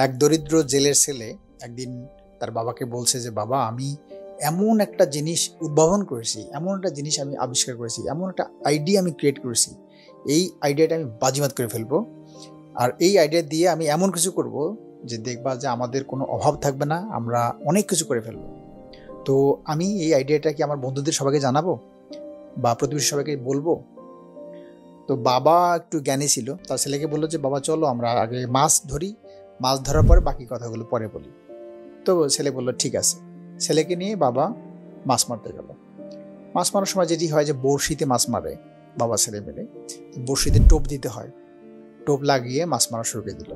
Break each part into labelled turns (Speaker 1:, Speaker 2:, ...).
Speaker 1: এক দরিদ্র জেলের ছেলে একদিন তার বাবাকে বলছে যে, বাবা, আমি এমন একটা জিনিস উদ্ভাবন করেছি, এমন একটা জিনিস আমি আবিষ্কার করেছি, এমন একটা আইডিয়া আমি ক্রিয়েট করেছি, এই আইডিয়াটা আমি বাজিমাত করে ফেলবো। আর এই আইডিয়া দিয়ে আমি এমন কিছু করব যে দেখবা যে আমাদের কোনো অভাব থাকবে না, আমরা অনেক কিছু করে ফেলবো। তো আমি এই আইডিয়াটা কি আমার বন্ধুদের সবাইকে জানাবো বা প্রতিবেশী সবাইকে বলবো? তো বাবা একটু জ্ঞানী ছিল, তার ছেলেকে বললো যে, বাবা চলো আমরা আগে মাছ ধরি, মাছ ধরার পরে বাকি কথাগুলো পরে বলি। তো ছেলে বললো ঠিক আছে। ছেলেকে নিয়ে বাবা মাছ মারতে গেল। মাছ মারার সময় যেটি হয় যে বড়শিতে মাছ মারে বাবা ছেলে মিলে, বড়শিতে টোপ দিতে হয়, টোপ লাগিয়ে মাছ মারা শুরু করে দিল।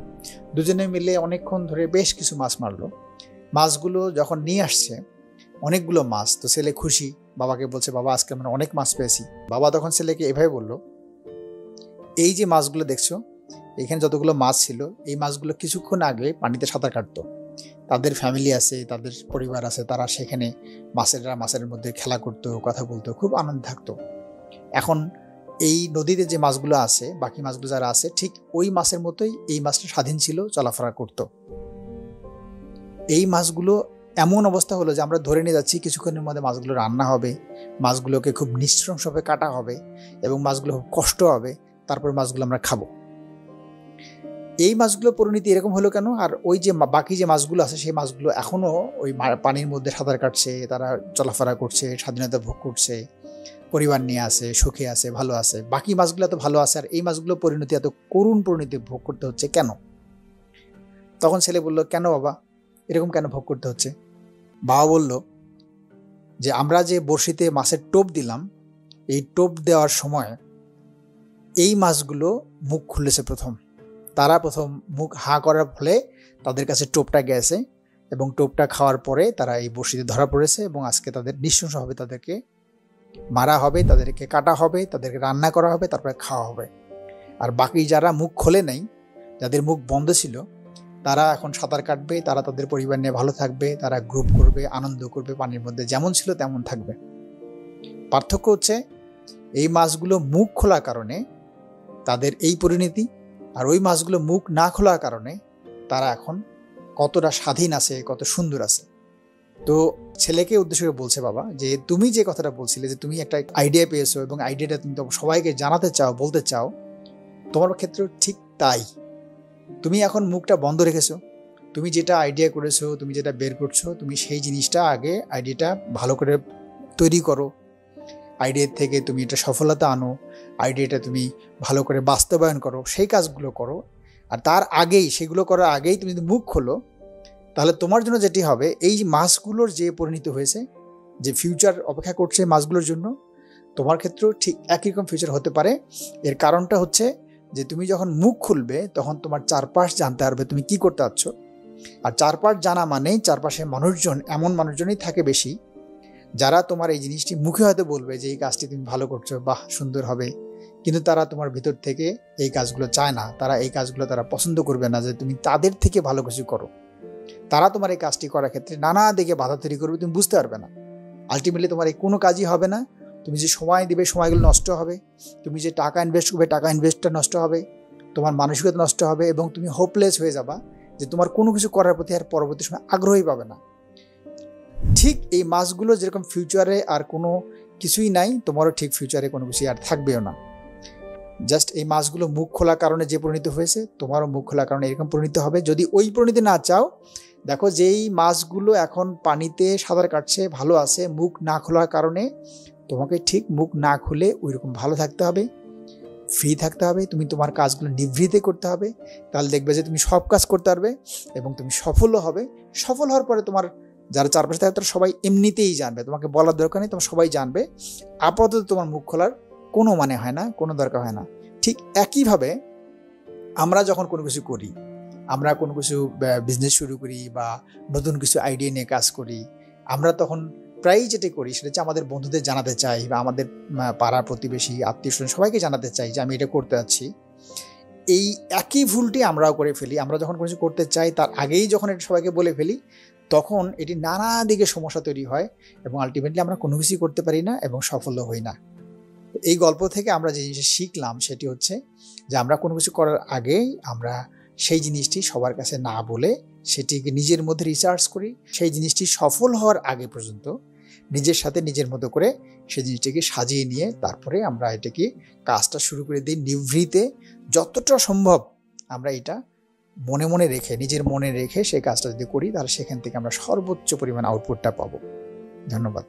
Speaker 1: দুজনে মিলে অনেকক্ষণ ধরে বেশ কিছু মাছ মারলো। মাছগুলো যখন নিয়ে আসছে, অনেকগুলো মাছ, তো ছেলে খুশি, বাবাকে বলছে, বাবা আজকে আমরা অনেক মাছ পেয়েছি। বাবা তখন ছেলেকে এভাবে বলল, এই যে মাছগুলো দেখছো, এখানে যতগুলো মাছ ছিল, এই মাছগুলো কিছুক্ষণ আগে পানিতে সাঁতার কাটতো, তাদের ফ্যামিলি আছে, তাদের পরিবার আছে, তারা সেখানে মাছের মধ্যে খেলা করতো, কথা বলতো, খুব আনন্দ থাকতো। এখন এই নদীতে যে মাছগুলো আছে, বাকি মাছগুলো যারা আছে, ঠিক ওই মাছের মতোই এই মাছটা স্বাধীন ছিল, চলাফেরা করত। এই মাছগুলো এমন অবস্থা হলো যে আমরা ধরে নিয়ে যাচ্ছি কিছুক্ষণের মধ্যে মাছগুলো রান্না হবে, মাছগুলোকে খুব নৃশংসভাবে কাটা হবে এবং মাছগুলো খুব কষ্ট হবে, তারপর মাছগুলো আমরা খাবো। এই মাছগুলো পরিণতি এরকম হলো কেন? আর ওই যে বাকি যে মাছগুলো আছে, সেই মাছগুলো এখনো ওই পানির মধ্যে সাঁতার কাটছে, তারা চলাফেরা করছে, স্বাধীনতা ভোগ করছে, পরিবার নিয়ে আছে, সুখে আছে, ভালো আছে। বাকি মাছগুলো তো ভালো আছে, আর এই মাছগুলো পরিণতি এত করুণ পরিণতি ভোগ করতে হচ্ছে কেন? তখন ছেলে বলল, কেন বাবা, এরকম কেন ভোগ করতে হচ্ছে? বাবা বলল যে, আমরা যে বড়শিতে মাছের টোপ দিলাম, এই টোপ দেওয়ার সময় এই মাছগুলো মুখ খুলেছে প্রথম। তারা প্রথম মুখ হা করার ফলে তাদের কাছে টোপটা গেছে এবং টোপটা খাওয়ার পরে তারা এই বড়শিতে ধরা পড়েছে এবং আজকে তাদের নৃশংস হবে, তাদেরকে মারা হবে, তাদেরকে কাটা হবে, তাদেরকে রান্না করা হবে, তারপরে খাওয়া হবে। আর বাকি যারা মুখ খোলে নাই, যাদের মুখ বন্ধ ছিল, তারা এখন সাঁতার কাটবে, তারা তাদের পরিবার নিয়ে ভালো থাকবে, তারা গ্রুপ করবে, আনন্দ করবে, পানির মধ্যে যেমন ছিল তেমন থাকবে। পার্থক্য হচ্ছে এই মাছগুলো মুখ খোলার কারণে তাদের এই পরিণতি, আর ওই মাছগুলো মুখ না খোলার কারণে তারা এখন কতটা স্বাধীন আছে, কত সুন্দর আছে। তো ছেলেকে উদ্দেশ্য করে বলছে বাবা যে, তুমি যে কথাটা বলছিলে যে তুমি একটা আইডিয়া পেয়েছো এবং আইডিয়াটা তুমি সবাইকে জানাতে চাও, বলতে চাও, তোমার ক্ষেত্রে ঠিক তাই। তুমি এখন মুখটা বন্ধ রেখেছো, তুমি যেটা আইডিয়া করেছো, তুমি যেটা বের করছো, তুমি সেই জিনিসটা আগে আইডিয়াটা ভালো করে তৈরি করো, আইডিয়ার থেকে তুমি এটা সফলতা আনো, আইডিয়াটা তুমি ভালো করে বাস্তবায়ন করো, সেই কাজগুলো করো। আর তার আগেই, সেগুলো করার আগেই তুমি যদি মুখ খোলো, তাহলে তোমার জন্য যেটি হবে, এই মাছগুলোর যে পরিণতি হয়েছে, যে ফিউচার অপেক্ষা করছে মাছগুলোর জন্য, তোমার ক্ষেত্রেও ঠিক একই রকম ফিউচার হতে পারে। এর কারণটা হচ্ছে যে তুমি যখন মুখ খুলবে, তখন তোমার চারপাশ জানতে পারবে তুমি কি করতে চাচ্ছ। আর চারপাশ জানা মানেই চারপাশে মানুষজন, এমন মানুষজনই থাকে বেশি যারা তোমার এই জিনিসটি মুখে হয়তো বলবে যে এই কাজটি তুমি ভালো করছো, বাহ সুন্দর হবে, কিন্তু তারা তোমার ভিতর থেকে এই কাজগুলো চায় না, তারা এই কাজগুলো তারা পছন্দ করবে না যে তুমি তাদের থেকে ভালো কিছু করো। তারা তোমার এই কাজটি করার ক্ষেত্রে নানা দিকে বাধা তৈরি করবে, তুমি বুঝতে পারবে না। আলটিমেটলি তোমার এই কোনো কাজই হবে না। তুমি যে সময় দিবে, সময়গুলো নষ্ট হবে। তুমি যে টাকা ইনভেস্ট করবে, টাকা ইনভেস্টটা নষ্ট হবে। তোমার মানসিকতা নষ্ট হবে এবং তুমি হোপলেস হয়ে যাবা, যে তোমার কোনো কিছু করার প্রতি আর পরবর্তী সময় আগ্রহী পাবে না। ঠিক এই মাছগুলো যেরকম ফিউচারে আর কোনো কিছুই নাই, তোমারও ঠিক ফিউচারে কোনো কিছুই আর থাকবেও না। জাস্ট এই মাছগুলো মুখ খোলার কারণে যে পরিণতি হয়েছে, তোমারও মুখ খোলার কারণে এরকম পরিণতি হবে। যদি ওই পরিণতি না চাও, দেখো যেই মাছগুলো এখন পানিতে সাঁতার কাটছে, ভালো আছে, মুখ না খোলার কারণে তোমাকে ঠিক মুখ না খুলে ওইরকম ভালো থাকতে হবে, ফ্রি থাকতে হবে, তুমি তোমার কাজগুলো নিভৃতে করতে হবে। তাহলে দেখবে যে তুমি সব কাজ করতে পারবে এবং তুমি সফলও হবে। সফল হওয়ার পরে তোমার যারা চারপাশে থাকে তারা সবাই এমনিতেই জানবে, তোমাকে বলার দরকার নেই, তোমার সবাই জানবে। আপাতত তোমার মুখ খোলার কোনো মানে হয় না, কোনো দরকার হয় না। ঠিক একইভাবে আমরা যখন কোনো কিছু করি, আমরা কোনো কিছু বিজনেস শুরু করি বা নতুন কিছু আইডিয়া নিয়ে কাজ করি, আমরা তখন প্রায়ই যেটা করি সেটা হচ্ছে আমাদের বন্ধুদের জানাতে চাই বা আমাদের পাড়া প্রতিবেশী, আত্মীয় স্বজন সবাইকে জানাতে চাই যে আমি এটা করতে যাচ্ছি। এই একই ভুলটি আমরাও করে ফেলি। আমরা যখন কোনো কিছু করতে চাই, তার আগেই যখন এটা সবাইকে বলে ফেলি, তখন এটি নানা দিকে সমস্যা তৈরি হয় এবং আলটিমেটলি আমরা কোনো কিছুই করতে পারি না এবং সফলও হই না। এই গল্প থেকে আমরা যে জিনিসটা শিখলাম সেটি হচ্ছে যে আমরা কোনো কিছু করার আগেই আমরা সেই জিনিসটি সবার কাছে না বলে সেটিকে নিজের মধ্যে রিসার্চ করি, সেই জিনিসটি সফল হওয়ার আগে পর্যন্ত নিজের সাথে নিজের মতো করে সেই জিনিসটাকে সাজিয়ে নিয়ে তারপরে আমরা এটাকে কাজটা শুরু করে দিই নিভৃতে। যতটা সম্ভব আমরা এটা মনে মনে রেখে, নিজের মনে রেখে সেই কাজটা যদি করি, তাহলে সেখান থেকে আমরা সর্বোচ্চ পরিমাণ আউটপুটটা পাবো। ধন্যবাদ।